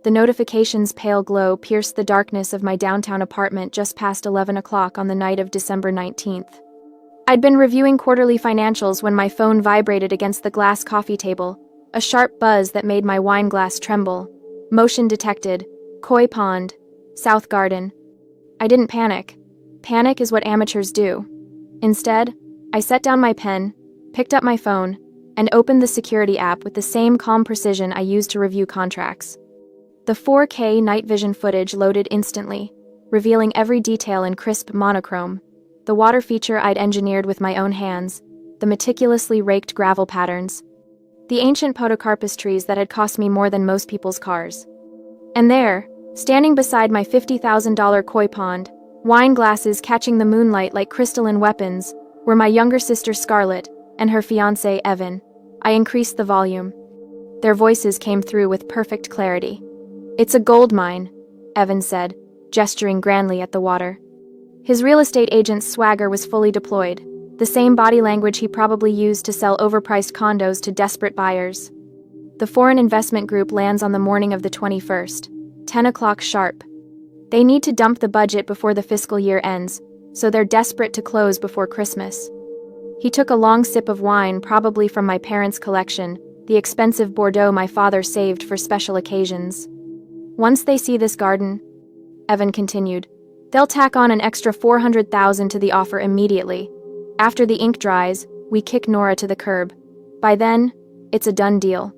The notification's pale glow pierced the darkness of my downtown apartment just past 11 o'clock on the night of December 19th. I'd been reviewing quarterly financials when my phone vibrated against the glass coffee table, a sharp buzz that made my wine glass tremble. Motion detected. Koi Pond. South Garden. I didn't panic. Panic is what amateurs do. Instead, I set down my pen, picked up my phone, and opened the security app with the same calm precision I used to review contracts. The 4K night vision footage loaded instantly, revealing every detail in crisp monochrome. The water feature I'd engineered with my own hands, the meticulously raked gravel patterns, the ancient podocarpus trees that had cost me more than most people's cars. And there, standing beside my $50,000 koi pond, wine glasses catching the moonlight like crystalline weapons, were my younger sister Scarlett and her fiancé Evan. I increased the volume. Their voices came through with perfect clarity. "It's a gold mine," Evan said, gesturing grandly at the water. His real estate agent's swagger was fully deployed, the same body language he probably used to sell overpriced condos to desperate buyers. The foreign investment group lands on the morning of the 21st, 10 o'clock sharp. They need to dump the budget before the fiscal year ends, so they're desperate to close before Christmas. He took a long sip of wine, probably from my parents' collection, the expensive Bordeaux my father saved for special occasions. "Once they see this garden," Evan continued, "they'll tack on an extra $400,000 to the offer immediately. After the ink dries, we kick Nora to the curb. By then, it's a done deal."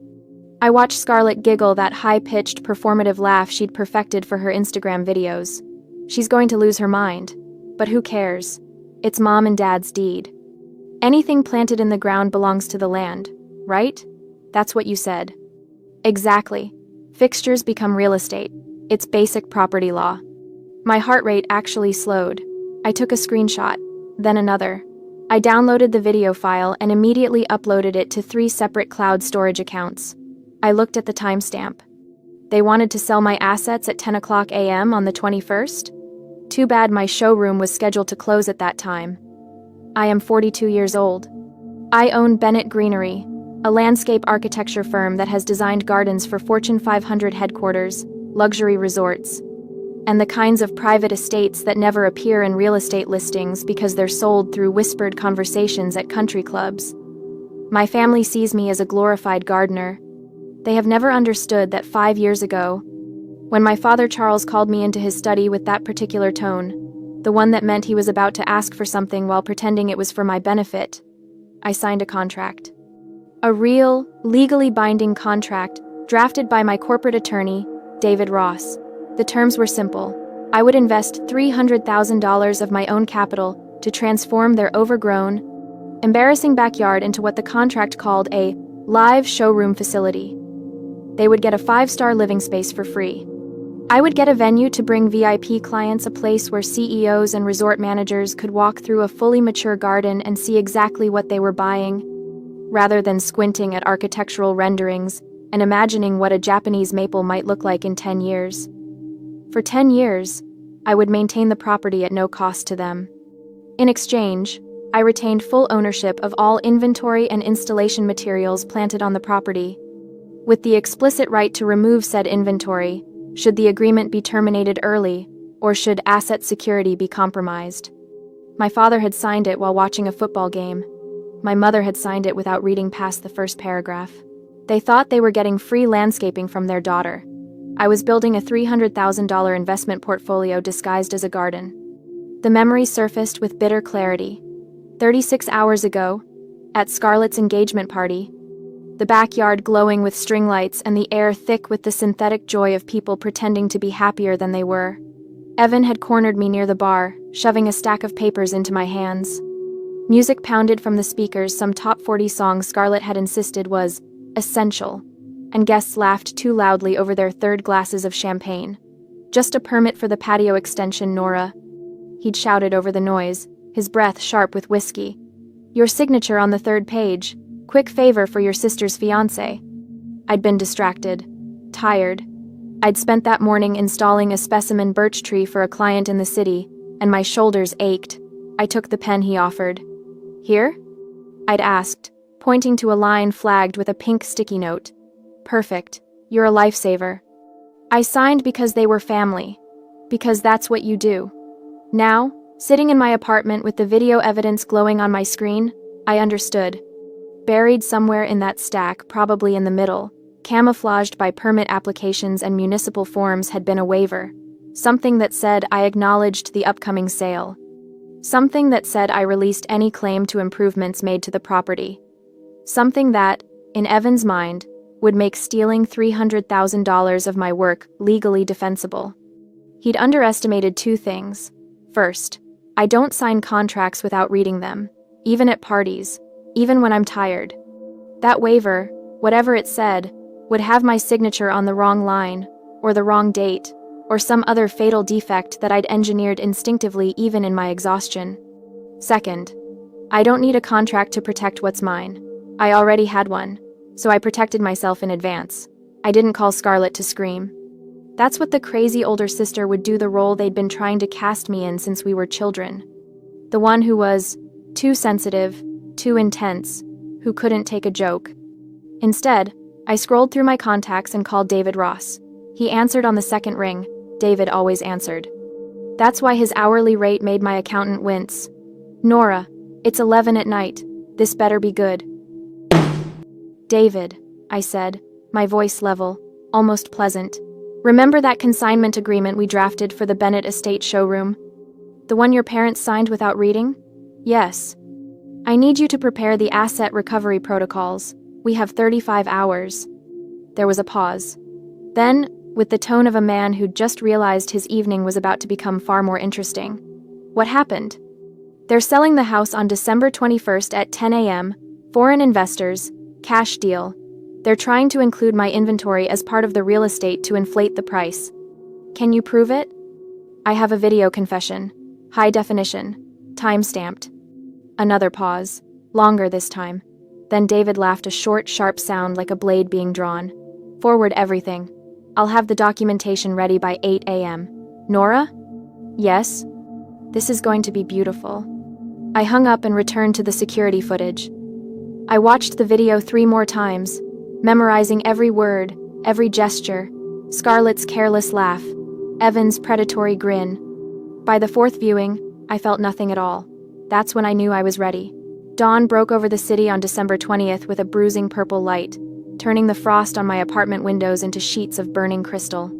I watched Scarlett giggle, that high-pitched, performative laugh she'd perfected for her Instagram videos. She's going to lose her mind. But who cares? It's Mom and Dad's deed. Anything planted in the ground belongs to the land, right? That's what you said. Exactly. Fixtures become real estate. It's basic property law. My heart rate actually slowed. I took a screenshot, then another. I downloaded the video file and immediately uploaded it to 3 separate cloud storage accounts. I looked at the timestamp. They wanted to sell my assets at 10 o'clock a.m. on the 21st? Too bad my showroom was scheduled to close at that time. I am 42 years old. I own Bennett Greenery, a landscape architecture firm that has designed gardens for Fortune 500 headquarters, luxury resorts, and the kinds of private estates that never appear in real estate listings because they're sold through whispered conversations at country clubs. My family sees me as a glorified gardener. They have never understood that 5 years ago, when my father Charles called me into his study with that particular tone, the one that meant he was about to ask for something while pretending it was for my benefit, I signed a contract. A real, legally binding contract drafted by my corporate attorney, David Ross. The terms were simple. I would invest $300,000 of my own capital to transform their overgrown, embarrassing backyard into what the contract called a live showroom facility. They would get a 5-star living space for free. I would get a venue to bring VIP clients, a place where CEOs and resort managers could walk through a fully mature garden and see exactly what they were buying, rather than squinting at architectural renderings and imagining what a Japanese maple might look like in 10 years. For 10 years, I would maintain the property at no cost to them. In exchange, I retained full ownership of all inventory and installation materials planted on the property, with the explicit right to remove said inventory should the agreement be terminated early or should asset security be compromised. My father had signed it while watching a football game. My mother had signed it without reading past the first paragraph. They thought they were getting free landscaping from their daughter. I was building a $300,000 investment portfolio disguised as a garden. The memory surfaced with bitter clarity. 36 hours ago, at Scarlett's engagement party, the backyard glowing with string lights and the air thick with the synthetic joy of people pretending to be happier than they were. Evan had cornered me near the bar, shoving a stack of papers into my hands. Music pounded from the speakers, some top 40 song Scarlett had insisted was essential, and guests laughed too loudly over their third glasses of champagne. "Just a permit for the patio extension, Nora," he'd shouted over the noise, his breath sharp with whiskey. "Your signature on the 3rd page. Quick favor for your sister's fiancé." I'd been distracted, tired. I'd spent that morning installing a specimen birch tree for a client in the city, and my shoulders ached. I took the pen he offered. "Here?" I'd asked, pointing to a line flagged with a pink sticky note. "Perfect. You're a lifesaver." I signed because they were family. Because that's what you do. Now, sitting in my apartment with the video evidence glowing on my screen, I understood. Buried somewhere in that stack, probably in the middle, camouflaged by permit applications and municipal forms, had been a waiver. Something that said I acknowledged the upcoming sale. Something that said I released any claim to improvements made to the property. Something that, in Evan's mind, would make stealing $300,000 of my work legally defensible. He'd underestimated two things. First, I don't sign contracts without reading them, even at parties, even when I'm tired. That waiver, whatever it said, would have my signature on the wrong line, or the wrong date, or some other fatal defect that I'd engineered instinctively even in my exhaustion. Second, I don't need a contract to protect what's mine. I already had one, so I protected myself in advance. I didn't call Scarlett to scream. That's what the crazy older sister would do, the role they'd been trying to cast me in since we were children. The one who was too sensitive, too intense, who couldn't take a joke. Instead, I scrolled through my contacts and called David Ross. He answered on the second ring. David always answered. That's why his hourly rate made my accountant wince. Nora, it's 11 at night. This better be good. David, I said, my voice level, almost pleasant. Remember that consignment agreement we drafted for the Bennett Estate showroom? The one your parents signed without reading? Yes. I need you to prepare the asset recovery protocols. We have 35 hours. There was a pause. Then, with the tone of a man who'd just realized his evening was about to become far more interesting. What happened? They're selling the house on December 21st at 10 a.m., foreign investors, cash deal. They're trying to include my inventory as part of the real estate to inflate the price. Can you prove it? I have a video confession. High definition. Time-stamped. Another pause. Longer this time. Then David laughed, a short, sharp sound like a blade being drawn. Forward everything. I'll have the documentation ready by 8 a.m. Nora? Yes? This is going to be beautiful. I hung up and returned to the security footage. I watched the video 3 more times, memorizing every word, every gesture, Scarlett's careless laugh, Evan's predatory grin. By the 4th viewing, I felt nothing at all. That's when I knew I was ready. Dawn broke over the city on December 20th with a bruising purple light, turning the frost on my apartment windows into sheets of burning crystal.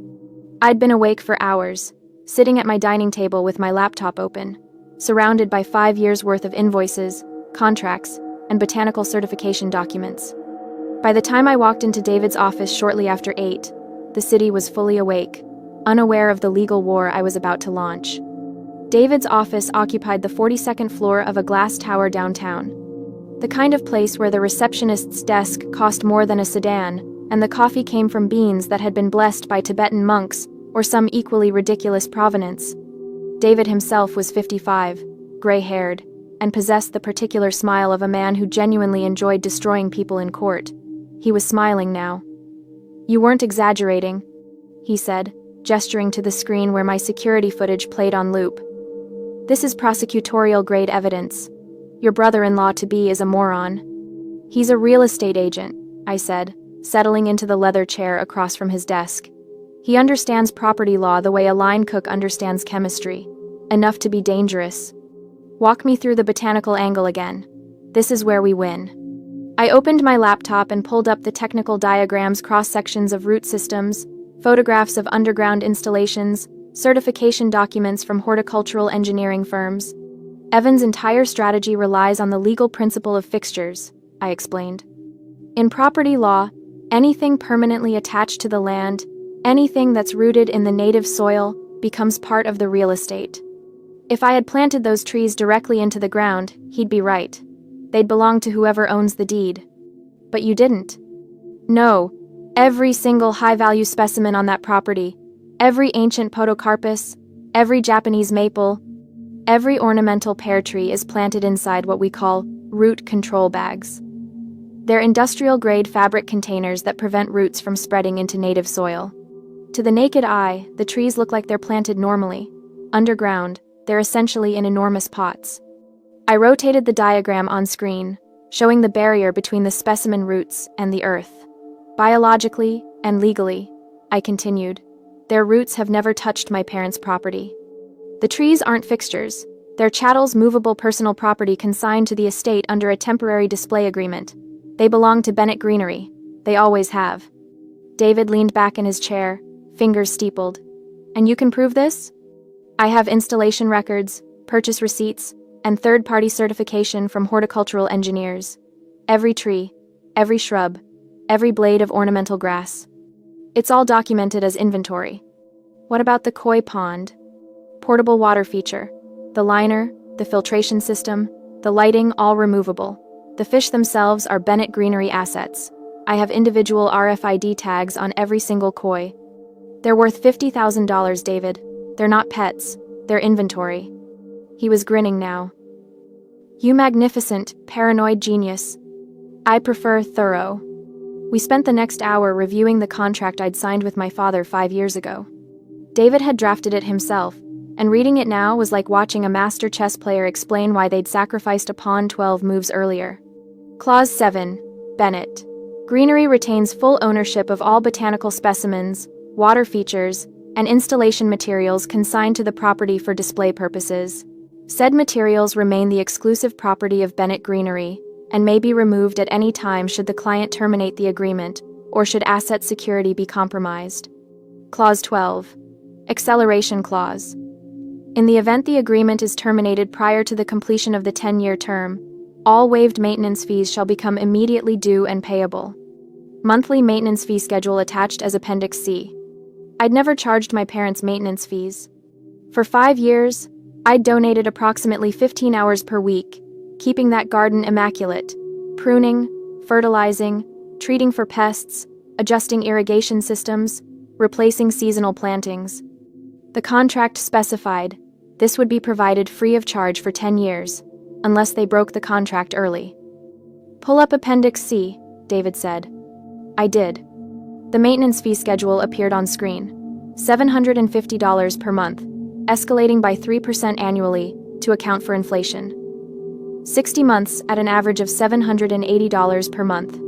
I'd been awake for hours, sitting at my dining table with my laptop open, surrounded by 5 years' worth of invoices, contracts, and botanical certification documents. By the time I walked into David's office shortly after 8, the city was fully awake, unaware of the legal war I was about to launch. David's office occupied the 42nd floor of a glass tower downtown. The kind of place where the receptionist's desk cost more than a sedan, and the coffee came from beans that had been blessed by Tibetan monks or some equally ridiculous provenance. David himself was 55, gray-haired, and possessed the particular smile of a man who genuinely enjoyed destroying people in court. He was smiling now. "You weren't exaggerating," he said, gesturing to the screen where my security footage played on loop. "This is prosecutorial-grade evidence. Your brother-in-law-to-be is a moron." "He's a real estate agent," I said, settling into the leather chair across from his desk. "He understands property law the way a line cook understands chemistry. Enough to be dangerous. Walk me through the botanical angle again. This is where we win." I opened my laptop and pulled up the technical diagrams, cross-sections of root systems, photographs of underground installations, certification documents from horticultural engineering firms. Evan's entire strategy relies on the legal principle of fixtures, I explained. In property law, anything permanently attached to the land, anything that's rooted in the native soil, becomes part of the real estate. If I had planted those trees directly into the ground, he'd be right. They'd belong to whoever owns the deed. But you didn't. No, every single high-value specimen on that property, every ancient podocarpus, every Japanese maple, every ornamental pear tree is planted inside what we call root control bags. They're industrial-grade fabric containers that prevent roots from spreading into native soil. To the naked eye, the trees look like they're planted normally. Underground, they're essentially in enormous pots. I rotated the diagram on screen, showing the barrier between the specimen roots and the earth. Biologically and legally, I continued, Their roots have never touched my parents' property. The trees aren't fixtures. They're chattels, movable personal property consigned to the estate under a temporary display agreement. They belong to Bennett Greenery. They always have. David leaned back in his chair, fingers steepled. And you can prove this? I have installation records, purchase receipts, and third-party certification from horticultural engineers. Every tree, every shrub, every blade of ornamental grass. It's all documented as inventory. What about the koi pond? Portable water feature. The liner, the filtration system, the lighting, all removable. The fish themselves are Bennett Greenery assets. I have individual RFID tags on every single koi. They're worth $50,000, David. They're not pets. They're inventory. He was grinning now. You magnificent, paranoid genius. I prefer thorough. We spent the next hour reviewing the contract I'd signed with my father 5 years ago. David had drafted it himself, and reading it now was like watching a master chess player explain why they'd sacrificed a pawn 12 moves earlier. Clause 7. Bennett. Greenery retains full ownership of all botanical specimens, water features, and installation materials consigned to the property for display purposes. Said materials remain the exclusive property of Bennett Greenery and may be removed at any time should the client terminate the agreement or should asset security be compromised. Clause 12. Acceleration clause. In the event the agreement is terminated prior to the completion of the 10-year term, all waived maintenance fees shall become immediately due and payable. Monthly maintenance fee schedule attached as Appendix C. I'd never charged my parents maintenance fees. For 5 years, I'd donated approximately 15 hours per week, keeping that garden immaculate, pruning, fertilizing, treating for pests, adjusting irrigation systems, replacing seasonal plantings. The contract specified this would be provided free of charge for 10 years, unless they broke the contract early. Pull up Appendix C, David said. I did. The maintenance fee schedule appeared on screen. $750 per month, escalating by 3% annually to account for inflation. 60 months at an average of $780 per month.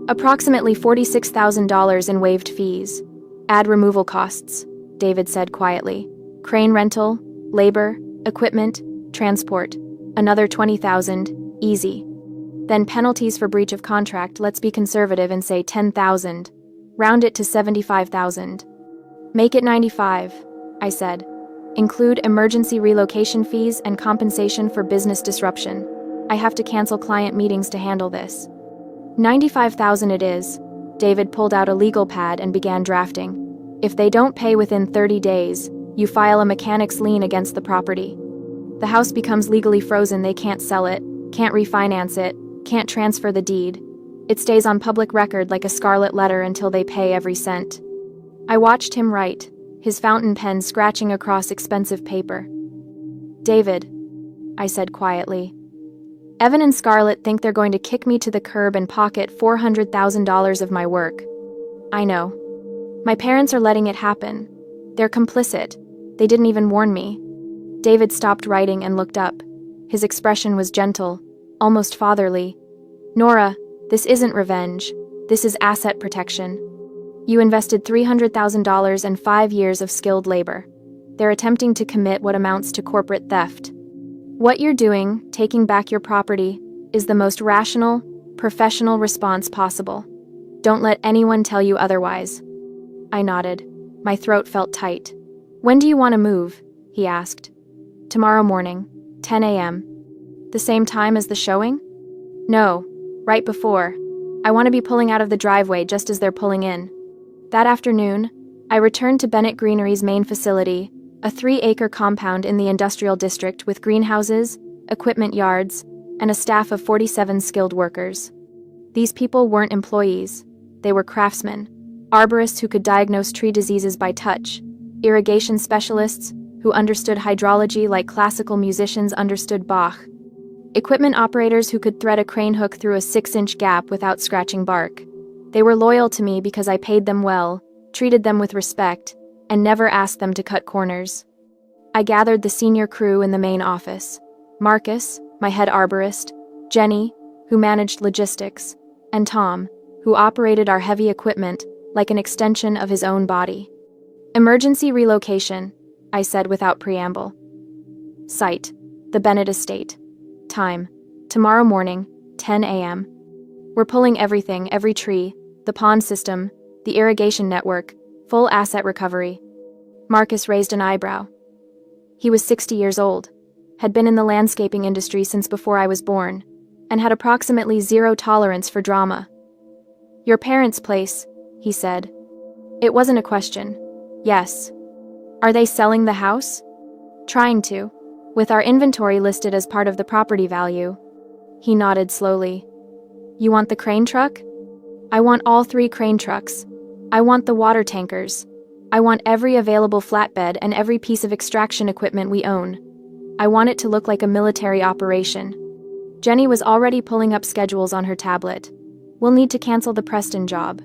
Approximately $46,000 in waived fees. Add removal costs, David said quietly. Crane rental, labor, equipment, transport. Another $20,000, easy. Then penalties for breach of contract, let's be conservative and say $10,000. Round it to $75,000. Make it $95,000, I said. Include emergency relocation fees and compensation for business disruption. I have to cancel client meetings to handle this. $95,000 it is. David pulled out a legal pad and began drafting. If they don't pay within 30 days, you file a mechanic's lien against the property. The house becomes legally frozen, they can't sell it, can't refinance it, can't transfer the deed. It stays on public record like a scarlet letter until they pay every cent. I watched him write, his fountain pen scratching across expensive paper. David, I said quietly. Evan and Scarlett think they're going to kick me to the curb and pocket $400,000 of my work. I know. My parents are letting it happen. They're complicit. They didn't even warn me. David stopped writing and looked up. His expression was gentle, almost fatherly. Nora, this isn't revenge. This is asset protection. You invested $300,000 and 5 years of skilled labor. They're attempting to commit what amounts to corporate theft. What you're doing, taking back your property, is the most rational, professional response possible. Don't let anyone tell you otherwise. I nodded. My throat felt tight. When do you want to move? He asked. Tomorrow morning, 10 a.m. The same time as the showing? No, right before. I want to be pulling out of the driveway just as they're pulling in. That afternoon, I returned to Bennett Greenery's main facility, a 3-acre compound in the industrial district with greenhouses, equipment yards, and a staff of 47 skilled workers. These people weren't employees. They were craftsmen, arborists who could diagnose tree diseases by touch, irrigation specialists who understood hydrology like classical musicians understood Bach, equipment operators who could thread a crane hook through a 6-inch gap without scratching bark. They were loyal to me because I paid them well, treated them with respect, and never asked them to cut corners. I gathered the senior crew in the main office. Marcus, my head arborist, Jenny, who managed logistics, and Tom, who operated our heavy equipment like an extension of his own body. Emergency relocation, I said without preamble. Site: the Bennett Estate. Time: tomorrow morning, 10 a.m. We're pulling everything, every tree, the pond system, the irrigation network, full asset recovery. Marcus raised an eyebrow. He was 60 years old, had been in the landscaping industry since before I was born, and had approximately zero tolerance for drama. Your parents' place, he said. It wasn't a question. Yes. Are they selling the house? Trying to, with our inventory listed as part of the property value. He nodded slowly. You want the crane truck? I want all 3 crane trucks. I want the water tankers. I want every available flatbed and every piece of extraction equipment we own. I want it to look like a military operation. Jenny was already pulling up schedules on her tablet. We'll need to cancel the Preston job.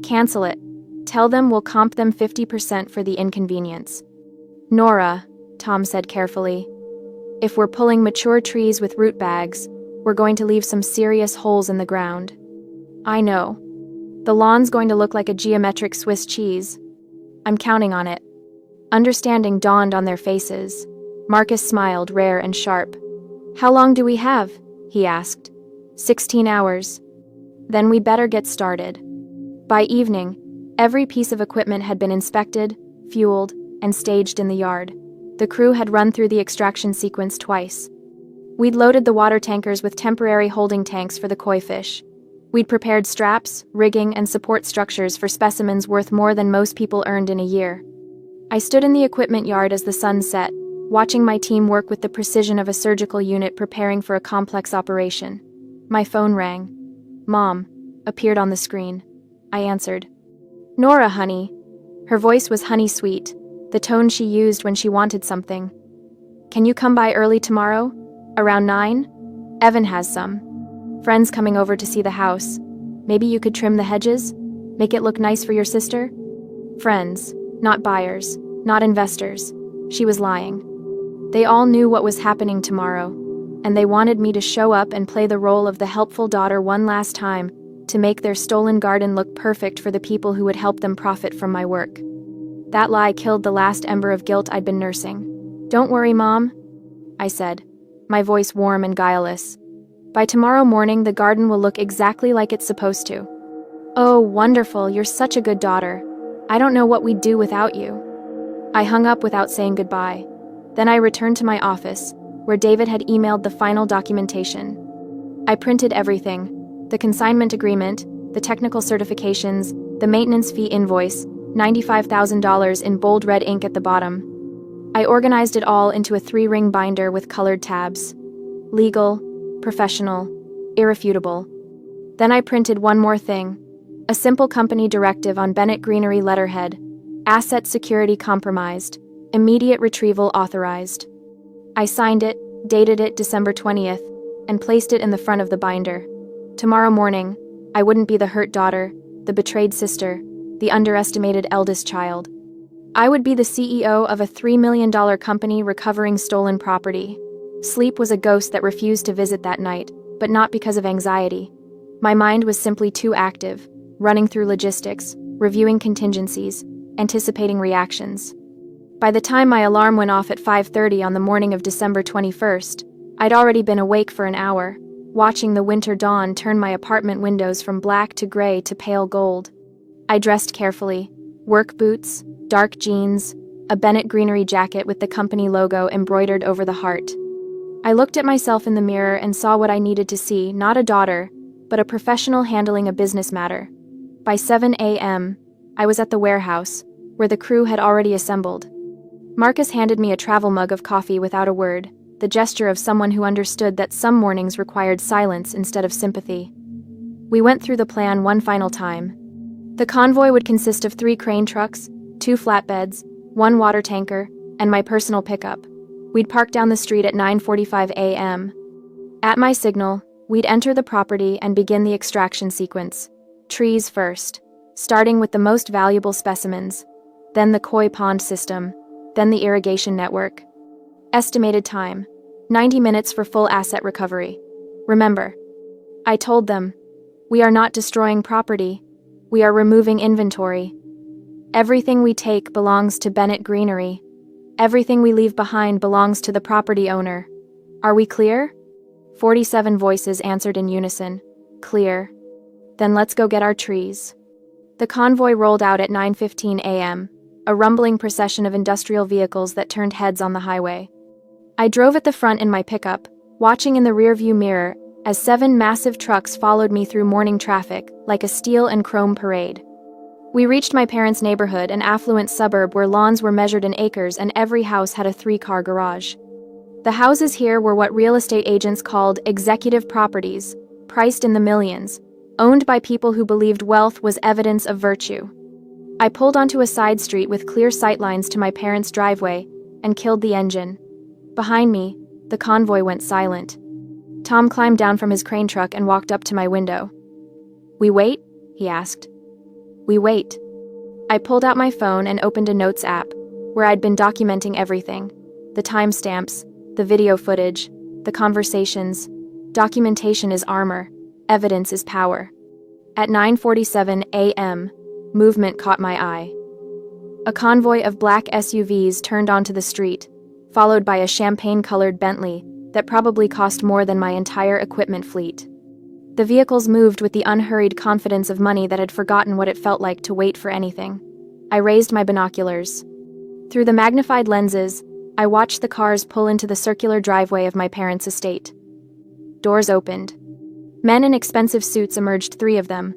Cancel it. Tell them we'll comp them 50% for the inconvenience. Nora, Tom said carefully, if we're pulling mature trees with root bags, we're going to leave some serious holes in the ground. I know. The lawn's going to look like a geometric Swiss cheese. I'm counting on it. Understanding dawned on their faces. Marcus smiled, rare and sharp. How long do we have? He asked. 16 hours. Then we better get started. By evening, every piece of equipment had been inspected, fueled, and staged in the yard. The crew had run through the extraction sequence twice. We'd loaded the water tankers with temporary holding tanks for the koi fish. We'd prepared straps, rigging, and support structures for specimens worth more than most people earned in a year. I stood in the equipment yard as the sun set, watching my team work with the precision of a surgical unit preparing for a complex operation. My phone rang. Mom appeared on the screen. I answered. Nora, honey. Her voice was honey-sweet, the tone she used when she wanted something. Can you come by early tomorrow? Around 9? Evan has some friends coming over to see the house. Maybe you could trim the hedges? Make it look nice for your sister? Friends, not buyers, not investors. She was lying. They all knew what was happening tomorrow, and they wanted me to show up and play the role of the helpful daughter one last time, to make their stolen garden look perfect for the people who would help them profit from my work. That lie killed the last ember of guilt I'd been nursing. Don't worry, Mom, I said, my voice warm and guileless. By tomorrow morning, the garden will look exactly like it's supposed to. Oh, wonderful, you're such a good daughter. I don't know what we'd do without you. I hung up without saying goodbye. Then I returned to my office, where David had emailed the final documentation. I printed everything: the consignment agreement, the technical certifications, the maintenance fee invoice, $95,000 in bold red ink at the bottom. I organized it all into a 3-ring binder with colored tabs. Legal, professional, irrefutable. Then I printed one more thing: a simple company directive on Bennett Greenery letterhead: asset security compromised, immediate retrieval authorized. I signed it, dated it December 20th, and placed it in the front of the binder. Tomorrow morning, I wouldn't be the hurt daughter, the betrayed sister, the underestimated eldest child. I would be the CEO of a $3 million company recovering stolen property. Sleep was a ghost that refused to visit that night, but not because of anxiety. My mind was simply too active, running through logistics, reviewing contingencies, anticipating reactions. By the time my alarm went off at 5:30 on the morning of December 21st, I'd already been awake for an hour, watching the winter dawn turn my apartment windows from black to gray to pale gold. I dressed carefully: work boots, dark jeans, a Bennett Greenery jacket with the company logo embroidered over the heart. I looked at myself in the mirror and saw what I needed to see: not a daughter, but a professional handling a business matter. By 7 a.m., I was at the warehouse, where the crew had already assembled. Marcus handed me a travel mug of coffee without a word, the gesture of someone who understood that some mornings required silence instead of sympathy. We went through the plan one final time. The convoy would consist of 3 crane trucks, 2 flatbeds, 1 water tanker, and my personal pickup. We'd park down the street at 9:45 a.m. At my signal, we'd enter the property and begin the extraction sequence. Trees first, starting with the most valuable specimens, then the koi pond system, then the irrigation network. Estimated time: 90 minutes for full asset recovery. Remember, I told them, we are not destroying property, we are removing inventory. Everything we take belongs to Bennett Greenery. Everything we leave behind belongs to the property owner. Are we clear? 47 voices answered in unison. Clear. Then let's go get our trees. The convoy rolled out at 9:15 a.m., a rumbling procession of industrial vehicles that turned heads on the highway. I drove at the front in my pickup, watching in the rearview mirror as 7 massive trucks followed me through morning traffic like a steel and chrome parade. We reached my parents' neighborhood, an affluent suburb where lawns were measured in acres and every house had a 3-car garage. The houses here were what real estate agents called executive properties, priced in the millions, owned by people who believed wealth was evidence of virtue. I pulled onto a side street with clear sightlines to my parents' driveway and killed the engine. Behind me, the convoy went silent. Tom climbed down from his crane truck and walked up to my window. "We wait?" he asked. "We wait." I pulled out my phone and opened a notes app, where I'd been documenting everything. The timestamps, the video footage, the conversations. Documentation is armor. Evidence is power. At 9:47 a.m., movement caught my eye. A convoy of black SUVs turned onto the street, followed by a champagne-colored Bentley that probably cost more than my entire equipment fleet. The vehicles moved with the unhurried confidence of money that had forgotten what it felt like to wait for anything. I raised my binoculars. Through the magnified lenses, I watched the cars pull into the circular driveway of my parents' estate. Doors opened. Men in expensive suits emerged, 3 of them,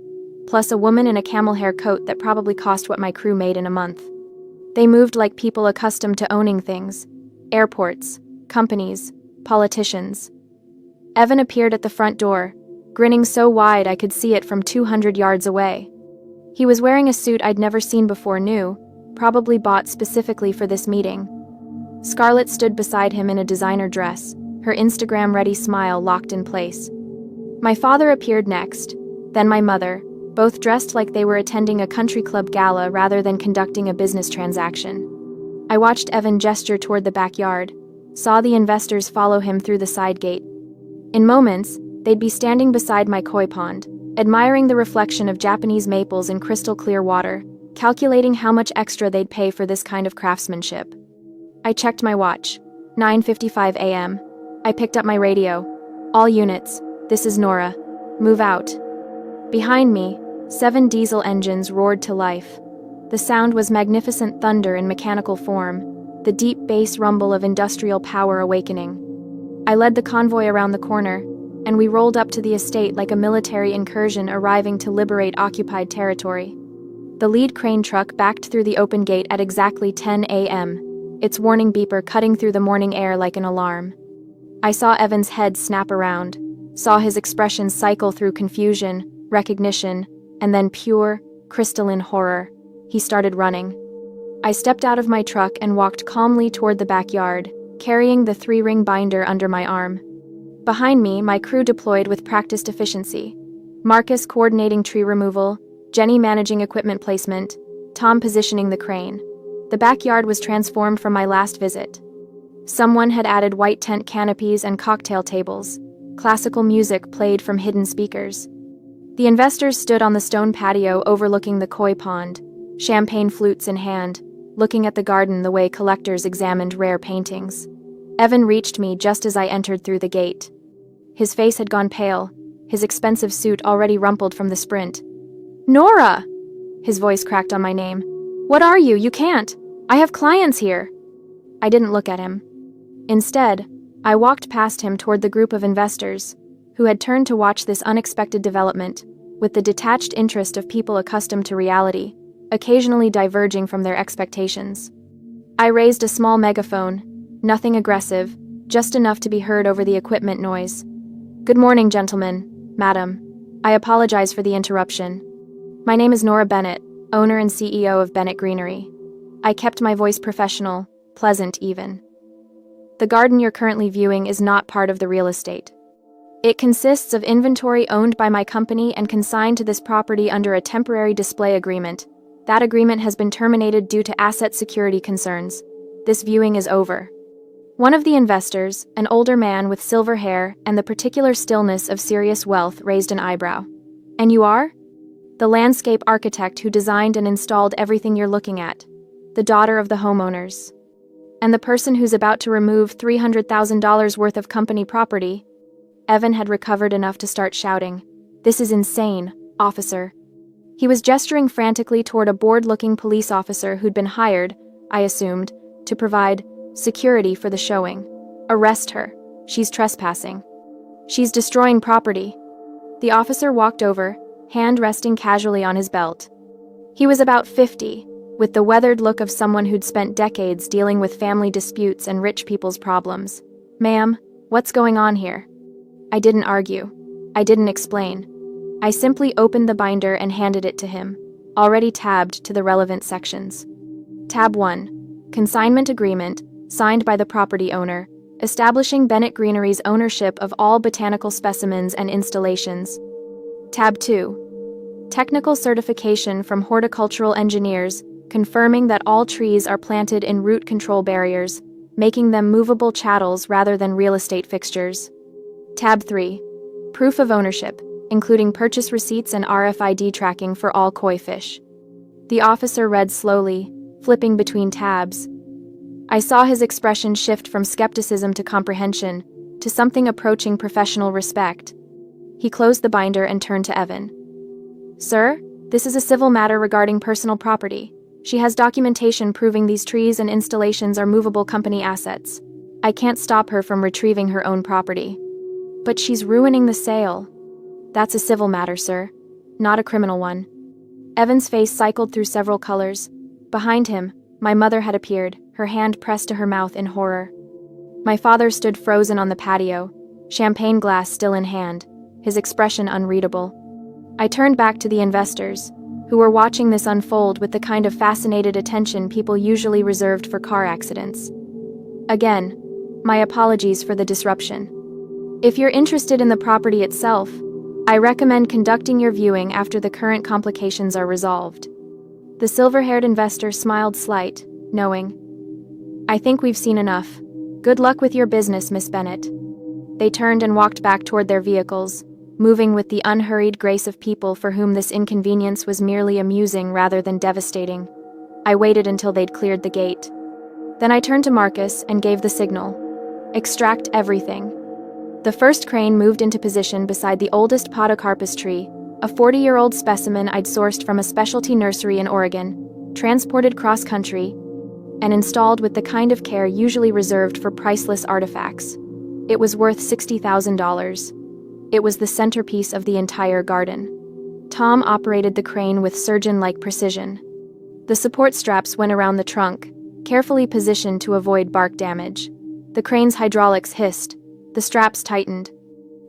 plus a woman in a camel hair coat that probably cost what my crew made in a month. They moved like people accustomed to owning things: airports, companies, politicians. Evan appeared at the front door, grinning so wide I could see it from 200 yards away. He was wearing a suit I'd never seen before, new, probably bought specifically for this meeting. Scarlett stood beside him in a designer dress, her Instagram-ready smile locked in place. My father appeared next, then my mother, both dressed like they were attending a country club gala rather than conducting a business transaction. I watched Evan gesture toward the backyard, saw the investors follow him through the side gate. In moments, they'd be standing beside my koi pond, admiring the reflection of Japanese maples in crystal-clear water, calculating how much extra they'd pay for this kind of craftsmanship. I checked my watch. 9:55 a.m. I picked up my radio. "All units, this is Nora. Move out." Behind me, 7 diesel engines roared to life. The sound was magnificent thunder in mechanical form, the deep bass rumble of industrial power awakening. I led the convoy around the corner, and we rolled up to the estate like a military incursion arriving to liberate occupied territory. The lead crane truck backed through the open gate at exactly 10 a.m., its warning beeper cutting through the morning air like an alarm. I saw Evan's head snap around, saw his expression cycle through confusion, recognition, and then pure, crystalline horror. He started running. I stepped out of my truck and walked calmly toward the backyard, carrying the 3-ring binder under my arm. Behind me, my crew deployed with practiced efficiency. Marcus coordinating tree removal, Jenny managing equipment placement, Tom positioning the crane. The backyard was transformed from my last visit. Someone had added white tent canopies and cocktail tables. Classical music played from hidden speakers. The investors stood on the stone patio overlooking the koi pond, champagne flutes in hand, looking at the garden the way collectors examined rare paintings. Evan reached me just as I entered through the gate. His face had gone pale, his expensive suit already rumpled from the sprint. "Nora!" His voice cracked on my name. "What are you? You can't! I have clients here!" I didn't look at him. Instead, I walked past him toward the group of investors, who had turned to watch this unexpected development, with the detached interest of people accustomed to reality, occasionally diverging from their expectations. I raised a small megaphone, nothing aggressive, just enough to be heard over the equipment noise. "Good morning, gentlemen, madam. I apologize for the interruption. My name is Nora Bennett, owner and CEO of Bennett Greenery." I kept my voice professional, pleasant even. "The garden you're currently viewing is not part of the real estate. It consists of inventory owned by my company and consigned to this property under a temporary display agreement. That agreement has been terminated due to asset security concerns. This viewing is over." One of the investors, an older man with silver hair and the particular stillness of serious wealth, raised an eyebrow. "And you are?" The landscape architect who designed and installed everything you're looking at. The daughter of the homeowners. And the person who's about to remove $300,000 worth of company property. Evan had recovered enough to start shouting, "This is insane, officer." He was gesturing frantically toward a bored-looking police officer who'd been hired, I assumed, to provide security for the showing. "Arrest her. She's trespassing. She's destroying property." The officer walked over, hand resting casually on his belt. He was about 50, with the weathered look of someone who'd spent decades dealing with family disputes and rich people's problems. "Ma'am, what's going on here?" I didn't argue. I didn't explain. I simply opened the binder and handed it to him, already tabbed to the relevant sections. Tab 1. Consignment Agreement, signed by the property owner, establishing Bennett Greenery's ownership of all botanical specimens and installations. Tab 2. Technical certification from horticultural engineers, confirming that all trees are planted in root control barriers, making them movable chattels rather than real estate fixtures. Tab 3. Proof of ownership, including purchase receipts and RFID tracking for all koi fish. The officer read slowly, flipping between tabs. I saw his expression shift from skepticism to comprehension, to something approaching professional respect. He closed the binder and turned to Evan. "Sir, this is a civil matter regarding personal property. She has documentation proving these trees and installations are movable company assets. I can't stop her from retrieving her own property." "But she's ruining the sale." "That's a civil matter, sir, not a criminal one." Evan's face cycled through several colors. Behind him, my mother had appeared, her hand pressed to her mouth in horror. My father stood frozen on the patio, champagne glass still in hand, his expression unreadable. I turned back to the investors, who were watching this unfold with the kind of fascinated attention people usually reserved for car accidents. Again, my apologies for the disruption. If you're interested in the property itself, I recommend conducting your viewing after the current complications are resolved. The silver-haired investor smiled slight, knowing. "I think we've seen enough. Good luck with your business, Miss Bennett." They turned and walked back toward their vehicles, moving with the unhurried grace of people for whom this inconvenience was merely amusing rather than devastating. I waited until they'd cleared the gate. Then I turned to Marcus and gave the signal. "Extract everything." The first crane moved into position beside the oldest podocarpus tree, a 40-year-old specimen I'd sourced from a specialty nursery in Oregon, transported cross-country, and installed with the kind of care usually reserved for priceless artifacts. It was worth $60,000. It was the centerpiece of the entire garden. Tom operated the crane with surgeon-like precision. The support straps went around the trunk, carefully positioned to avoid bark damage. The crane's hydraulics hissed. The straps tightened.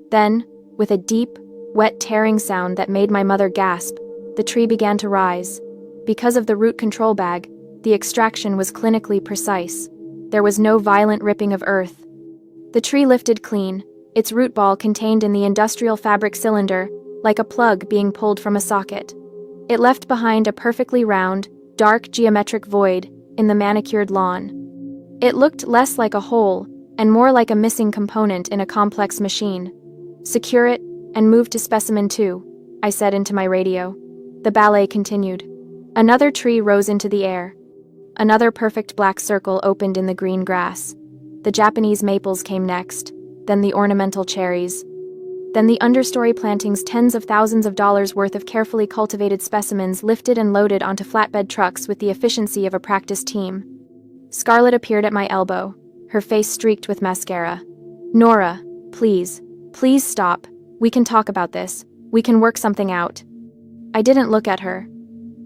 Then, with a deep, wet tearing sound that made my mother gasp, the tree began to rise. Because of the root control bag, the extraction was clinically precise. There was no violent ripping of earth. The tree lifted clean, its root ball contained in the industrial fabric cylinder, like a plug being pulled from a socket. It left behind a perfectly round, dark geometric void in the manicured lawn. It looked less like a hole and more like a missing component in a complex machine. "Secure it and move to specimen 2, I said into my radio. The ballet continued. Another tree rose into the air. Another perfect black circle opened in the green grass. The Japanese maples came next, then the ornamental cherries. Then the understory plantings, tens of thousands of dollars worth of carefully cultivated specimens lifted and loaded onto flatbed trucks with the efficiency of a practiced team. Scarlett appeared at my elbow, her face streaked with mascara. "Nora, please stop. We can talk about this. We can work something out." I didn't look at her.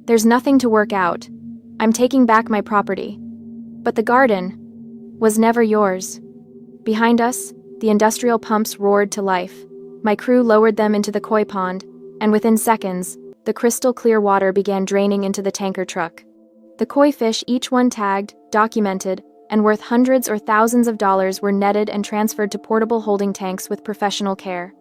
"There's nothing to work out. I'm taking back my property." "But the garden was never yours." Behind us, the industrial pumps roared to life. My crew lowered them into the koi pond, and within seconds, the crystal-clear water began draining into the tanker truck. The koi fish, each one tagged, documented, and worth hundreds or thousands of dollars, were netted and transferred to portable holding tanks with professional care.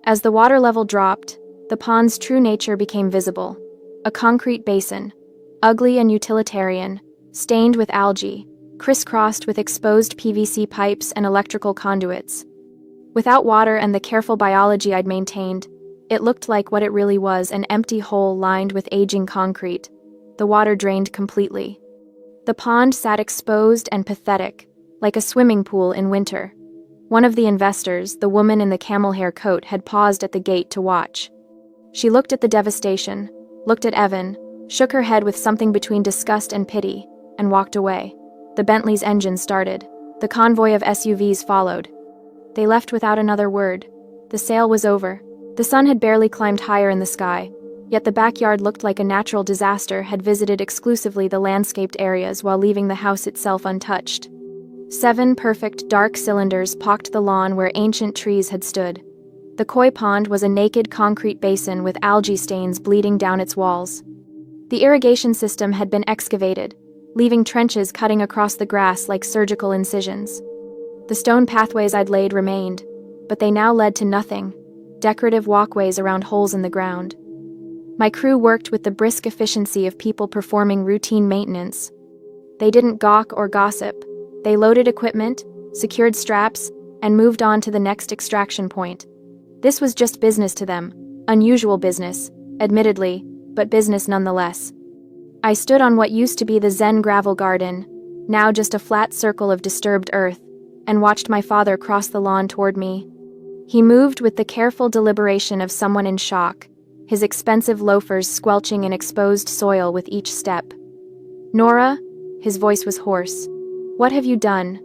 As the water level dropped, the pond's true nature became visible. A concrete basin, ugly and utilitarian, stained with algae, crisscrossed with exposed PVC pipes and electrical conduits. Without water and the careful biology I'd maintained, It looked like what it really was, an empty hole lined with aging concrete. The water drained completely. The pond sat exposed and pathetic, like a swimming pool in winter. One of the investors, the woman in the camel hair coat, had paused at the gate to watch. She looked at the devastation, looked at Evan, shook her head with something between disgust and pity, and walked away. The Bentley's engine started. The convoy of SUVs followed. They left without another word. The sale was over. The sun had barely climbed higher in the sky, yet the backyard looked like a natural disaster had visited exclusively the landscaped areas while leaving the house itself untouched. 7 perfect, dark cylinders pocked the lawn where ancient trees had stood. The koi pond was a naked concrete basin with algae stains bleeding down its walls. The irrigation system had been excavated, leaving trenches cutting across the grass like surgical incisions. The stone pathways I'd laid remained, but they now led to nothing, decorative walkways around holes in the ground. My crew worked with the brisk efficiency of people performing routine maintenance. They didn't gawk or gossip. They loaded equipment, secured straps, and moved on to the next extraction point. This was just business to them. Unusual business, admittedly, but business nonetheless. I stood on what used to be the Zen gravel garden, now just a flat circle of disturbed earth, and watched my father cross the lawn toward me. He moved with the careful deliberation of someone in shock, his expensive loafers squelching in exposed soil with each step. "Nora," his voice was hoarse. "What have you done?"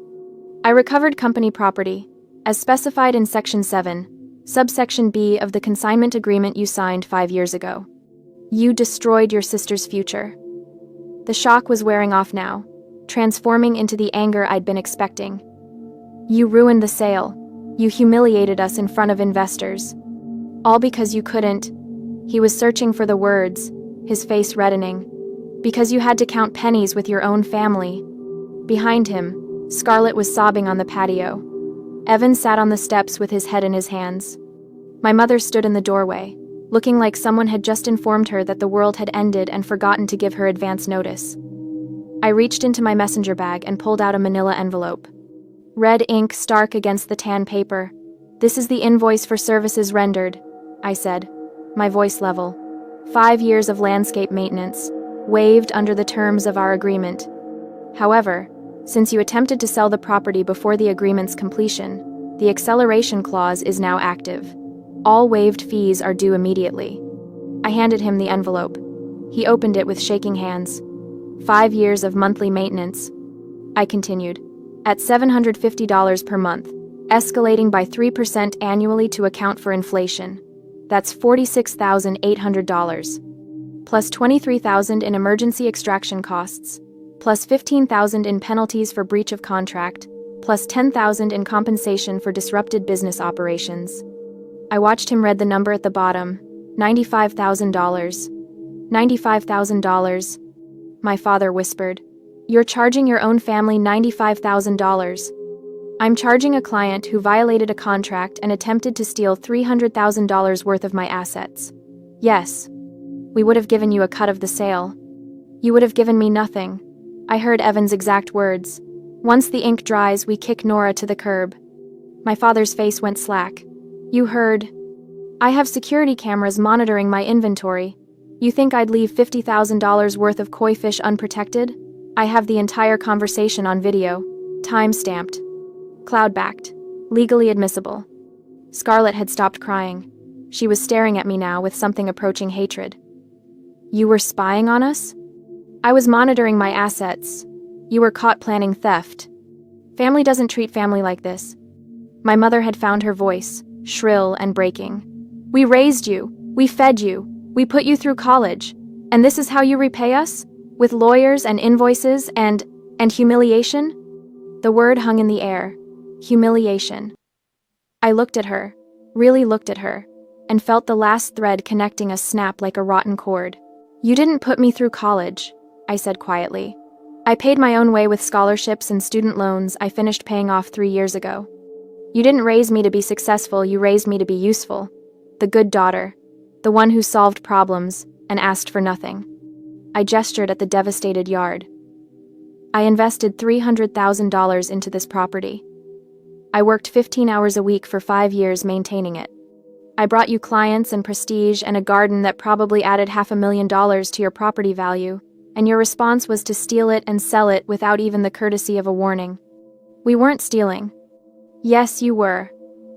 "I recovered company property, as specified in Section 7, subsection B of the consignment agreement you signed 5 years ago. You destroyed your sister's future." The shock was wearing off now, transforming into the anger I'd been expecting. "You ruined the sale. You humiliated us in front of investors. All because you couldn't—" He was searching for the words, his face reddening. "Because you had to count pennies with your own family." Behind him, Scarlett was sobbing on the patio. Evan sat on the steps with his head in his hands. My mother stood in the doorway, looking like someone had just informed her that the world had ended and forgotten to give her advance notice. I reached into my messenger bag and pulled out a manila envelope. Red ink stark against the tan paper. "This is the invoice for services rendered," I said, my voice level. 5 years of landscape maintenance, waived under the terms of our agreement. However, since you attempted to sell the property before the agreement's completion, the acceleration clause is now active. All waived fees are due immediately. I handed him the envelope. He opened it with shaking hands. 5 years of monthly maintenance. I continued. At $750 per month, escalating by 3% annually to account for inflation. That's $46,800. Plus $23,000 in emergency extraction costs. Plus $15,000 in penalties for breach of contract. Plus $10,000 in compensation for disrupted business operations. I watched him read the number at the bottom. $95,000. $95,000. My father whispered. "You're charging your own family $95,000. I'm charging a client who violated a contract and attempted to steal $300,000 worth of my assets. Yes. We would have given you a cut of the sale. You would have given me nothing." I heard Evan's exact words. "Once the ink dries, we kick Nora to the curb." My father's face went slack. "You heard. I have security cameras monitoring my inventory. You think I'd leave $50,000 worth of koi fish unprotected? I have the entire conversation on video. Time-stamped. Cloud-backed. Legally admissible." Scarlett had stopped crying. She was staring at me now with something approaching hatred. "You were spying on us?" "I was monitoring my assets. You were caught planning theft. Family doesn't treat family like this." My mother had found her voice, shrill and breaking. "We raised you. We fed you. We put you through college. And this is how you repay us? With lawyers and invoices and humiliation?" The word hung in the air. Humiliation. I looked at her, really looked at her, and felt the last thread connecting us snap like a rotten cord. "You didn't put me through college," I said quietly. "I paid my own way with scholarships and student loans I finished paying off 3 years ago. You didn't raise me to be successful, you raised me to be useful. The good daughter. The one who solved problems and asked for nothing." I gestured at the devastated yard. "I invested $300,000 into this property. I worked 15 hours a week for 5 years maintaining it. I brought you clients and prestige and a garden that probably added $500,000 to your property value, and your response was to steal it and sell it without even the courtesy of a warning. We weren't stealing. Yes, you were.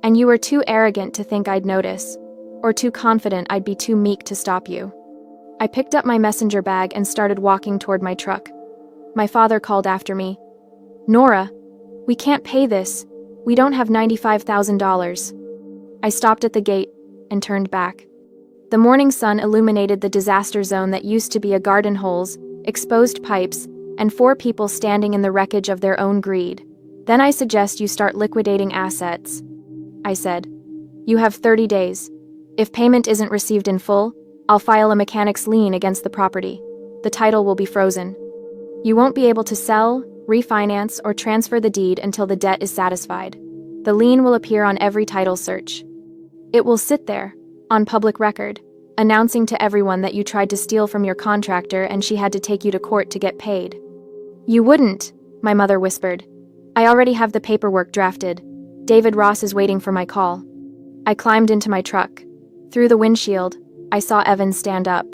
And you were too arrogant to think I'd notice, or too confident I'd be too meek to stop you. I picked up my messenger bag and started walking toward my truck. My father called after me. Nora, we can't pay this. We don't have $95,000. I stopped at the gate and turned back. The morning sun illuminated the disaster zone that used to be a garden holes, exposed pipes, and 4 people standing in the wreckage of their own greed. Then I suggest you start liquidating assets, I said. You have 30 days. If payment isn't received in full, I'll file a mechanic's lien against the property. The title will be frozen. You won't be able to sell, refinance, or transfer the deed until the debt is satisfied. The lien will appear on every title search. It will sit there, on public record, announcing to everyone that you tried to steal from your contractor and she had to take you to court to get paid. You wouldn't, my mother whispered. I already have the paperwork drafted. David Ross is waiting for my call. I climbed into my truck. Through the windshield, I saw Evan stand up,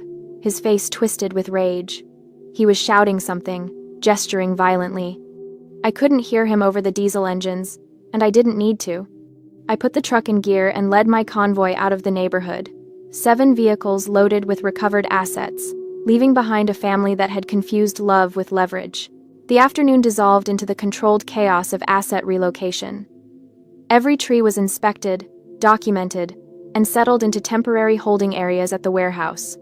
his face twisted with rage. He was shouting something, gesturing violently. I couldn't hear him over the diesel engines, and I didn't need to. I put the truck in gear and led my convoy out of the neighborhood. 7 vehicles loaded with recovered assets, leaving behind a family that had confused love with leverage. The afternoon dissolved into the controlled chaos of asset relocation. Every tree was inspected, documented, and settled into temporary holding areas at the warehouse.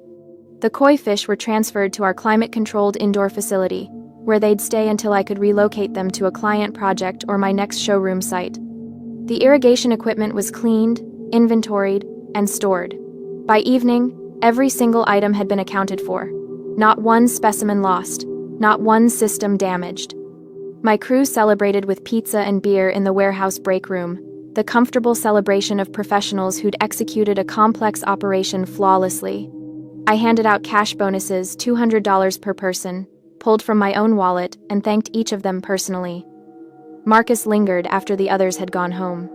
The koi fish were transferred to our climate-controlled indoor facility, where they'd stay until I could relocate them to a client project or my next showroom site. The irrigation equipment was cleaned, inventoried, and stored. By evening, every single item had been accounted for. Not one specimen lost, not one system damaged. My crew celebrated with pizza and beer in the warehouse break room, the comfortable celebration of professionals who'd executed a complex operation flawlessly. I handed out cash bonuses, $200 per person, pulled from my own wallet, and thanked each of them personally. Marcus lingered after the others had gone home.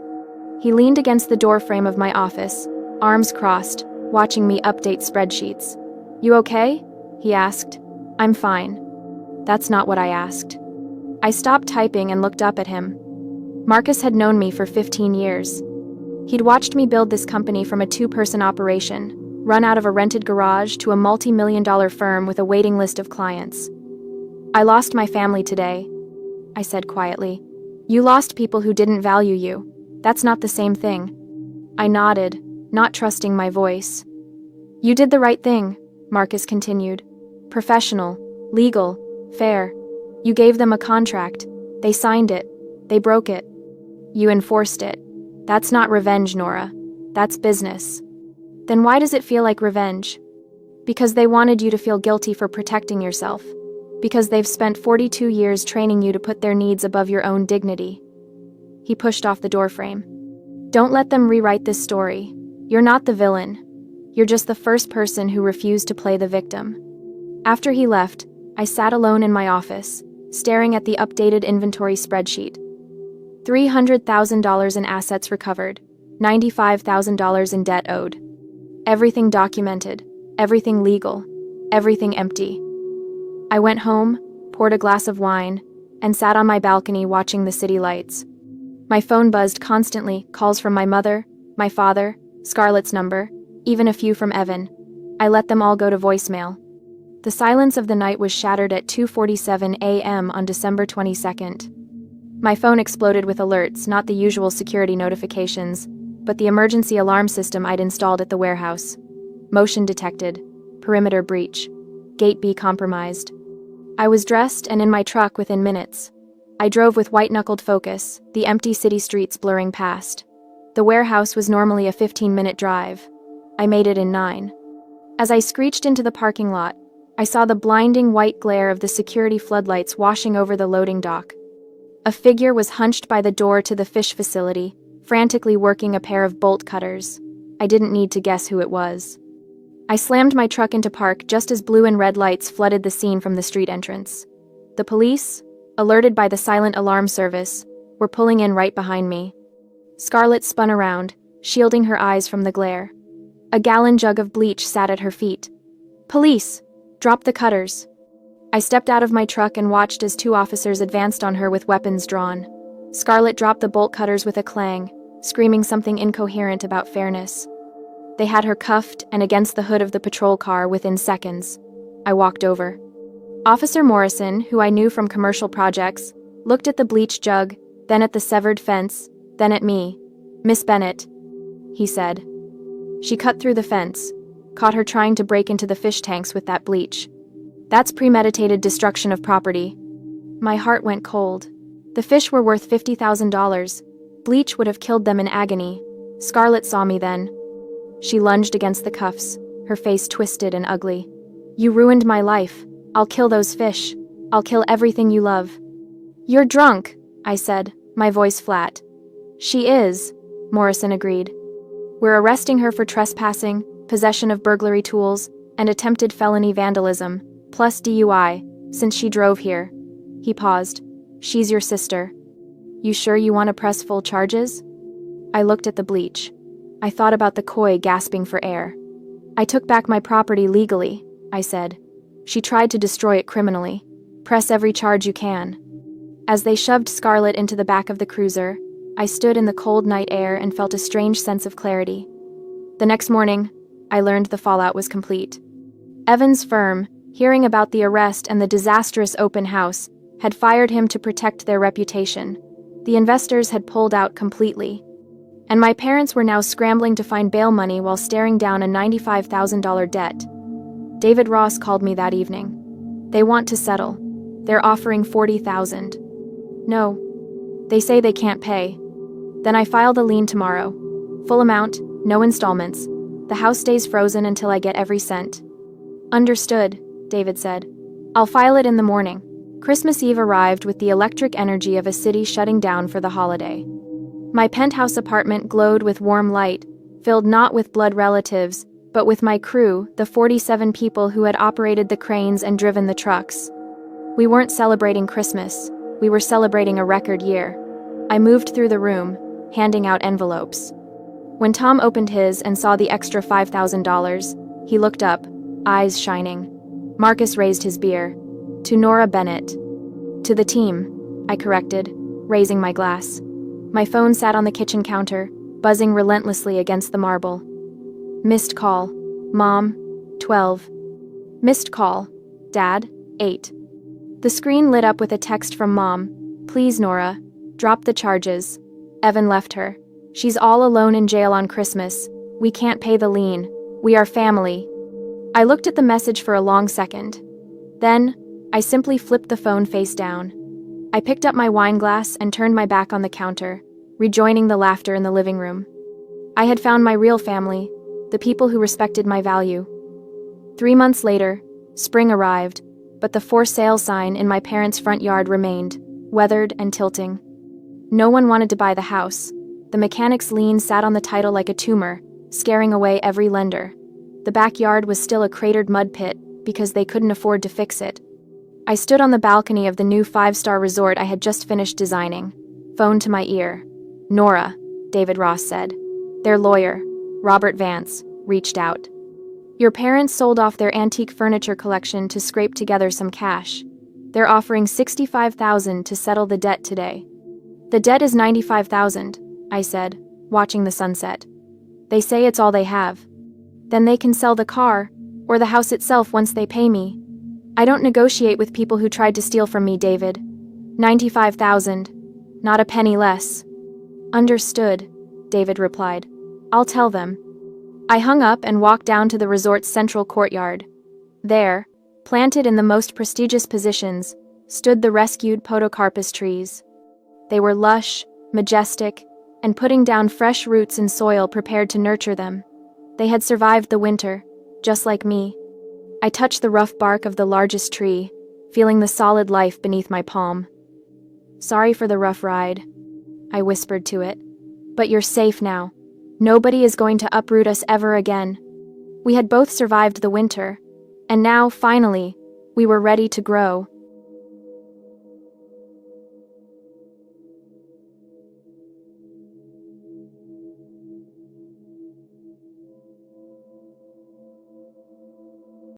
He leaned against the doorframe of my office, arms crossed, watching me update spreadsheets. You okay? He asked. I'm fine. That's not what I asked. I stopped typing and looked up at him. Marcus had known me for 15 years. He'd watched me build this company from a 2-person operation, run out of a rented garage to a multi-million-dollar firm with a waiting list of clients. I lost my family today, I said quietly. You lost people who didn't value you. That's not the same thing. I nodded, not trusting my voice. You did the right thing, Marcus continued. Professional, legal, fair. You gave them a contract. They signed it. They broke it. You enforced it. That's not revenge, Nora. That's business. Then why does it feel like revenge? Because they wanted you to feel guilty for protecting yourself. Because they've spent 42 years training you to put their needs above your own dignity. He pushed off the doorframe. Don't let them rewrite this story. You're not the villain. You're just the first person who refused to play the victim. After he left, I sat alone in my office, staring at the updated inventory spreadsheet. $300,000 in assets recovered, $95,000 in debt owed. Everything documented, everything legal, everything empty. I went home, poured a glass of wine, and sat on my balcony watching the city lights. My phone buzzed constantly, calls from my mother, my father, Scarlett's number, even a few from Evan. I let them all go to voicemail. The silence of the night was shattered at 2:47 a.m. on December 22nd. My phone exploded with alerts, not the usual security notifications, but the emergency alarm system I'd installed at the warehouse. Motion detected. Perimeter breach. Gate B compromised. I was dressed and in my truck within minutes. I drove with white-knuckled focus, the empty city streets blurring past. The warehouse was normally a 15-minute drive. I made it in 9. As I screeched into the parking lot, I saw the blinding white glare of the security floodlights washing over the loading dock. A figure was hunched by the door to the fish facility, frantically working a pair of bolt cutters. I didn't need to guess who it was. I slammed my truck into park just as blue and red lights flooded the scene from the street entrance. The police, alerted by the silent alarm service, were pulling in right behind me. Scarlett spun around, shielding her eyes from the glare. A gallon jug of bleach sat at her feet. "Police! Drop the cutters!" I stepped out of my truck and watched as 2 officers advanced on her with weapons drawn. Scarlett dropped the bolt cutters with a clang, screaming something incoherent about fairness. They had her cuffed and against the hood of the patrol car within seconds. I walked over. Officer Morrison, who I knew from commercial projects, looked at the bleach jug, then at the severed fence, then at me. "Miss Bennett," he said. "She cut through the fence. Caught her trying to break into the fish tanks with that bleach. That's premeditated destruction of property." My heart went cold. The fish were worth $50,000. Bleach would have killed them in agony. Scarlett saw me then. She lunged against the cuffs, her face twisted and ugly. "You ruined my life. I'll kill those fish. I'll kill everything you love." "You're drunk," I said, my voice flat. "She is," Morrison agreed. "We're arresting her for trespassing, possession of burglary tools, and attempted felony vandalism, plus DUI, since she drove here." He paused. "She's your sister. You sure you want to press full charges?" I looked at the bleach. I thought about the koi gasping for air. "I took back my property legally," I said. "She tried to destroy it criminally. Press every charge you can." As they shoved Scarlett into the back of the cruiser, I stood in the cold night air and felt a strange sense of clarity. The next morning, I learned the fallout was complete. Evan's firm, hearing about the arrest and the disastrous open house, had fired him to protect their reputation. The investors had pulled out completely. And my parents were now scrambling to find bail money while staring down a $95,000 debt. David Ross called me that evening. "They want to settle. They're offering $40,000. No. They say they can't pay. Then I filed a lien tomorrow. Full amount, no installments. The house stays frozen until I get every cent." "Understood," David said. "I'll file it in the morning." Christmas Eve arrived with the electric energy of a city shutting down for the holiday. My penthouse apartment glowed with warm light, filled not with blood relatives, but with my crew, the 47 people who had operated the cranes and driven the trucks. We weren't celebrating Christmas. We were celebrating a record year. I moved through the room, handing out envelopes. When Tom opened his and saw the extra $5,000, he looked up, eyes shining. Marcus raised his beer. "To Nora Bennett." "To the team," I corrected, raising my glass. My phone sat on the kitchen counter, buzzing relentlessly against the marble. Missed call. Mom, 12. Missed call. Dad, 8. The screen lit up with a text from Mom. "Please, Nora, drop the charges." Evan left her. "She's all alone in jail on Christmas. We can't pay the lien. We are family." I looked at the message for a long second. Then, I simply flipped the phone face down. I picked up my wine glass and turned my back on the counter, rejoining the laughter in the living room. I had found my real family, the people who respected my value. 3 months later, spring arrived, but the for sale sign in my parents' front yard remained, weathered and tilting. No one wanted to buy the house. The mechanic's lien sat on the title like a tumor, scaring away every lender. The backyard was still a cratered mud pit because they couldn't afford to fix it. I stood on the balcony of the new 5-star resort I had just finished designing, phone to my ear. "Nora," David Ross said. Their lawyer, Robert Vance, reached out. "Your parents sold off their antique furniture collection to scrape together some cash. They're offering $65,000 to settle the debt today." "The debt is $95,000, I said, watching the sunset. "They say it's all they have. Then they can sell the car, or the house itself once they pay me. I don't negotiate with people who tried to steal from me, David. $95,000, not a penny less." "Understood," David replied. "I'll tell them." I hung up and walked down to the resort's central courtyard. There, planted in the most prestigious positions, stood the rescued podocarpus trees. They were lush, majestic, and putting down fresh roots in soil prepared to nurture them. They had survived the winter, just like me. I touched the rough bark of the largest tree, feeling the solid life beneath my palm. "Sorry for the rough ride," I whispered to it. "But you're safe now. Nobody is going to uproot us ever again." We had both survived the winter, and now, finally, we were ready to grow.